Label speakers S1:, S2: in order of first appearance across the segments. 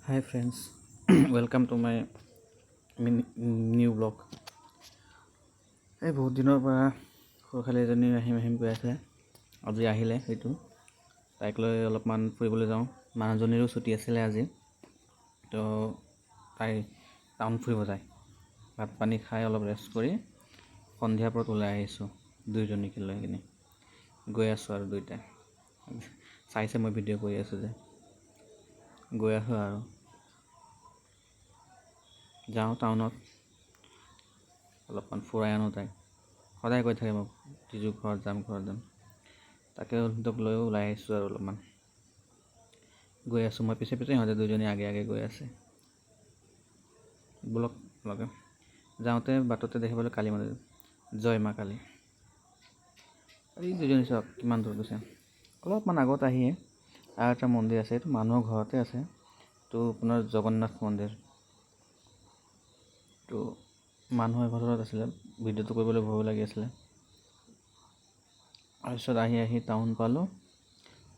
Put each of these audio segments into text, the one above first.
S1: Hi friends, welcome to my new vlog. এই বহুত দিনৰ পৰা সৰুখালি এজনী আহিম কৈ আছিলে, আজি আহিলে। সেইটো তাইক লৈ অলপমান ফুৰিবলৈ যাওঁ। মানুহজনীৰো ছুটি আছিলে আজি, তো তাই টাউন ফুৰিব যায়। ভাত পানী খাই অলপ ৰেষ্ট কৰি সন্ধিয়াৰ পৰত ওলাই আহিছোঁ দুইজনীকে লৈ কিনে। গৈ আছোঁ আৰু দুইটাই চাইছে মই ভিডিঅ' কৰি আছোঁ যে, গৈ আছোঁ আৰু যাওঁ টাউনত অলপমান ফুৰাই আনো তাইক। সদায় কৈ থাকে মোক তিজু ঘৰত যাম। তাকে সিহঁতক লৈও ওলাই আহিছোঁ আৰু অলপমান গৈ আছোঁ। মই পিছে সিহঁতে দুজনী আগে গৈ আছে। ব'লক লগে যাওঁতে বাটতে দেখিবলৈ কালী মন্দিৰ, জয় মা কালী। এই দুজনী চাওক কিমান দূৰ গৈছে। অলপমান আগত আহিয়ে আৰু এটা মন্দিৰ আছে, এইটো মানুহৰ ঘৰতে আছে। এইটো আপোনাৰ জগন্নাথ মন্দিৰ। তো মানুহৰ ঘৰত আছিলে, ভিডিঅ'টো কৰিবলৈ ভয় লাগি আছিলে। তাৰপিছত আহি টাউন পালোঁ।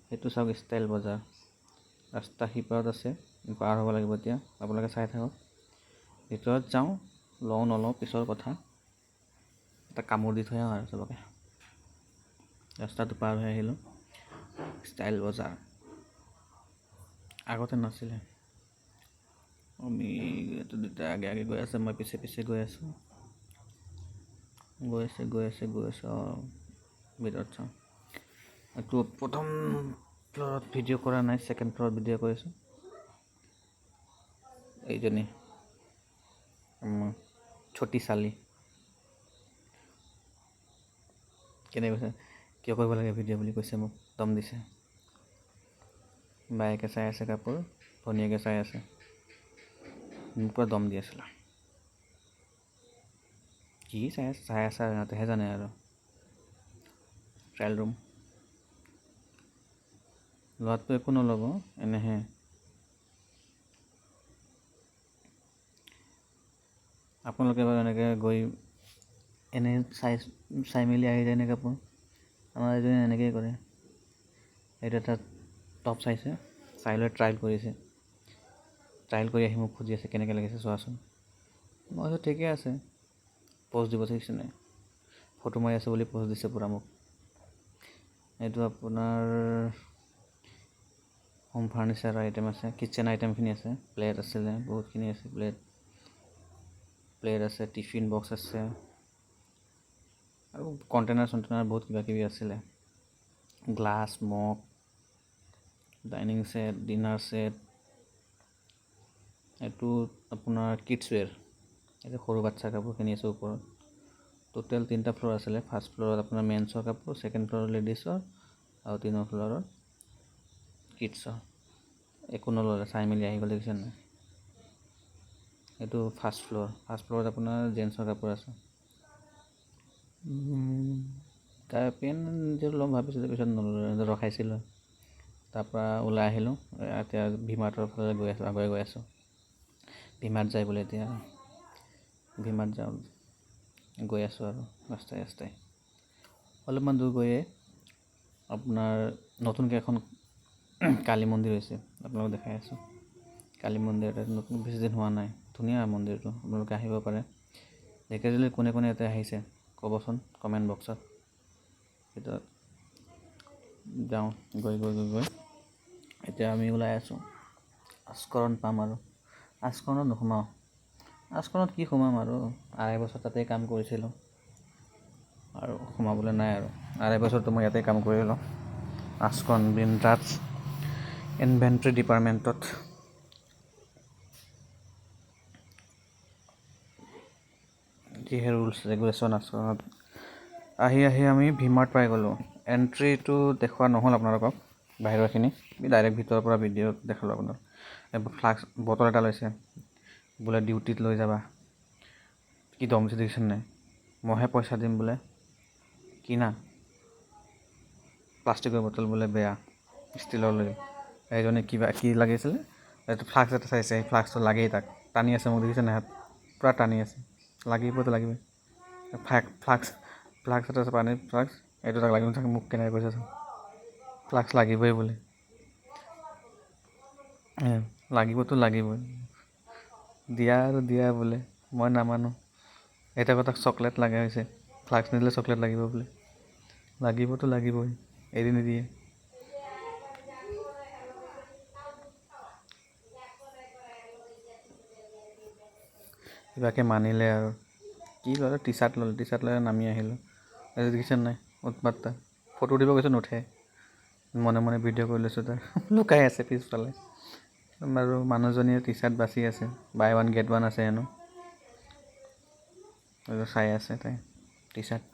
S1: সেইটো চাওক ষ্টাইল বজাৰ, ৰাস্তা সিপাৰত আছে, পাৰ হ'ব লাগিব। এতিয়া আপোনালোকে চাই থাকক। ভিতৰত যাওঁ, লওঁ নলওঁ পিছৰ কথা। এটা কামোৰ দি থৈ আহোঁ আৰু চবকে। ৰাস্তাটো পাৰ হৈ আহিলোঁ। ষ্টাইল বজাৰ আগতে নাছিলে। আমি দুটা আগে গৈ আছে, মই পিছে গৈ আছোঁ। গৈ আছে ভিতৰত চাওঁ। এইটো প্ৰথম ফ্ল'ৰত ভিডিঅ' কৰা নাই, ছেকেণ্ড ফ্ল'ৰত ভিডিঅ' কৰিছোঁ। এইজনী ছটি চালি কেনে কৈছে, কিয় কৰিব লাগে ভিডিঅ' বুলি কৈছে, মোক দম দিছে। বায়েকে চাই আছে কাপোৰ, ভনীয়েকে চাই আছে, মোৰ পৰা দম দি আছিলে। কি চাই আছে আৰু সিহঁতেহে জানে আৰু। ট্ৰায়েল ৰুম, লোৱাটো একো নল'ব, এনেহে। আপোনালোকে বাৰু এনেকৈ গৈ এনে চাই মেলি আহি যায় নে কাপোৰ? আমাৰ এজনী এনেকেই কৰে। এইটো এটা টপ চাই লৈ ট্ৰায়েল কৰিছে। ট্ৰায়েল কৰি আহি মোক খুজি আছে কেনেকৈ লাগিছে চোৱাচোন। মই কৈছোঁ ঠিকে আছে, প'জ দিব চাইছে নাই, ফটো মাৰি আছোঁ বুলি প'জ দিছে পূৰা মোক। এইটো আপোনাৰ হোম ফাৰ্ণিচাৰ আইটেম আছে, কিটচেন আইটেমখিনি আছে। প্লেট আছিলে, বহুতখিনি আছে। প্লেট আছে, টিফিন বক্স আছে, আৰু কণ্টেইনাৰ বহুত কিবাকিবি আছিলে। Glass, mug, dining set, dinner set. এইটো আপোনাৰ কিডছ ৱেৰ, এইটো সৰু বাচ্ছাৰ কাপোৰখিনি আছে ওপৰত। টোটেল 3টা ফ্ল'ৰ আছিলে। ফাৰ্ষ্ট ফ্ল'ৰত আপোনাৰ মেন্সৰ কাপোৰ, ছেকেণ্ড ফ্ল'ৰত লেডিছৰ, আৰু 3 নম্বৰ ফ্ল'ৰত কিডছৰ। একো নল'লে, চাই মেলি আহি গ'লে দেখিছে নাই। এইটো ফাৰ্ষ্ট ফ্ল'ৰত আপোনাৰ জেন্টছৰ কাপোৰ আছে। পেন ল'ম ভাবিছিলোঁ, পিছত নল'লোঁ, ৰখাইছিলোঁ। তাৰপৰা ওলাই আহিলোঁ। এতিয়া ভি-মাৰ্টৰ ফালে আগুৱাই গৈ আছোঁ। ভি-মাৰ্ট যায় বোলে এতিয়া, ভি-মাৰ্ট যাওঁ, গৈ আছোঁ আৰু ৰাস্তাই। অলপমান দূৰ গৈয়ে আপোনাৰ নতুনকৈ এখন কালী মন্দিৰ হৈছে, আপোনালোকক দেখাই আছোঁ। কালী মন্দিৰ এটা নতুন, বেছি দিন হোৱা নাই, ধুনীয়া মন্দিৰটো। আপোনালোকে আহিব পাৰে। ঢেকীয়াজুলিৰ কোনে ইয়াতে আহিছে ক'বচোন কমেণ্ট বক্সত। ভিতৰত যাওঁ, গৈ এতিয়া আমি ওলাই আছোঁ। আস্কৰণ পাম আৰু আস্কৰণত নোসোমাওঁ। আস্কৰণত কি সোমাম আৰু, 2.5 বছৰ তাতেই কাম কৰিছিলোঁ আৰু সোমাবলৈ নাই আৰু। 2.5 বছৰটো মই ইয়াতেই কাম কৰিলোঁ, আস্কৰণ বিন্দ্ৰাছ ইনভেণ্টৰী ডিপাৰ্টমেণ্টত। যিহে ৰুলছ ৰেগুলেশ্যন আস্কৰণত। আহি আমি ভি-মাৰ্ট পাই গ'লোঁ। এণ্ট্ৰিটো দেখুওৱা নহ'ল আপোনালোকক, বাহিৰৰখিনি ডাইৰেক্ট ভিতৰৰ পৰা ভিডিঅ'ত দেখালোঁ আপোনালোকক। ফ্লাস্ক বটল এটা লৈছে, বোলে ডিউটিত লৈ যাবা। কি দম দিছে দেখিছেনে নাই। মইহে পইচা দিম বোলে, কিনা প্লাষ্টিকৰ বটল বোলে বেয়া, ষ্টিলৰ লৈ। এইজনে কি লাগিছিলে, এইটো ফ্লাস্ক এটা চাইছে, সেই ফ্লাস্কটো লাগেই তাক, টানি আছে মোক দেখিছে নাই, হাত পূৰা টানি আছে। লাগিবই। ফ্লাস্ক এটা আছে, পানীৰ ফ্লাস্ক, এইটো তাক লাগিব। মোক কেনেকৈ কৈছে, ফ্লাস্ক লাগিবই বোলে। লাগিবতো লাগিবই, দিয়া আৰু দিয়া বোলে, মই নামানো। এটা কথা চকলেট লগা হৈছে, ফ্লাক্স নিদিলে চকলেট লাগিব বোলে, লাগিবতো লাগিবই, এৰি নিদিয়ে। কিবাকে মানিলে আৰু কি ল'লে, টি চাৰ্ট ল'লে নামি আহিলোঁ। দেখিছে নাই উৎপাতটা, ফটো দিব গৈছোঁ নুঠে, মনে মনে ভিডিঅ' কৰি লৈছোঁ তাৰ, লুকাই আছে পিছফালে। আৰু মানুহজনীয়ে টি চাৰ্ট বাচি আছে, বাই ওৱান গেট ওৱান আছে হেনো, চাই আছে তাই টি চাৰ্ট।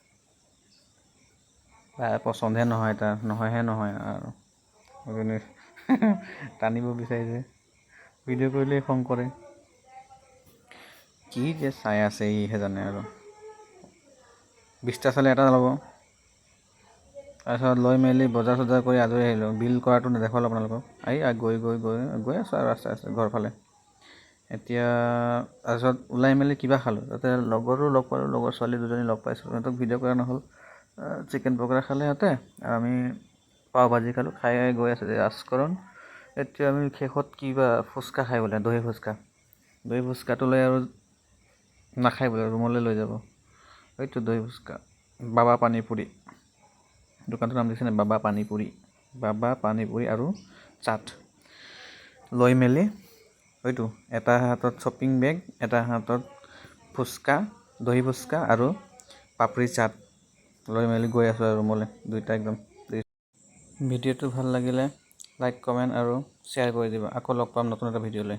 S1: তাই পচন্দহে নহয়, তাৰ নহয় আৰু টানিব বিচাৰিছে, ভিডিঅ' কৰিলেই খং কৰে। কি যে চাই আছে ইহে জানে আৰু। 20টা চালে এটা ল'ব। তাৰপিছত লৈ মেলি বজাৰ চজাৰ কৰি আজৰি আহিলোঁ, বিল কৰাটো নেদেখালোঁ আপোনালোকক। গৈ আছোঁ আৰু ৰাস্তাই ঘৰ ফালে। এতিয়া তাৰপিছত ওলাই মেলি কিবা খালোঁ, তাতে লগৰো লগ পালোঁ, লগৰ ছোৱালী দুজনী লগ পাইছোঁ, সিহঁতক ভিডিঅ' কৰা নহ'ল। চিকেন পকৰা খালে সিহঁতে, আৰু আমি পাও ভাজি খালোঁ, খাই গৈ আছে ৰাজকৰণ। এতিয়া আমি শেষত কিবা ফুচকা খাই বোলে, দহি ফুচকাটো লৈ আৰু নাখাই বোলে, ৰুমলৈ লৈ যাব। এইটো দহি ফুচকা, বাবা পানীপুৰি, দোকানটোৰ নাম দেখিছেনে, বাবা পানীপুৰি আৰু চাট। লৈ মেলি হয়তো এটা হাতত শ্বপিং বেগ, এটা হাতত ফুচকা, দহি ফুচকা আৰু পাপৰি চাট লৈ মেলি গৈ আছোঁ আৰু ৰুমলৈ, দুইটা একদম। ভিডিঅ'টো ভাল লাগিলে লাইক কমেণ্ট আৰু শ্বেয়াৰ কৰি দিব। আকৌ লগ পাম নতুন এটা ভিডিঅ' লৈ।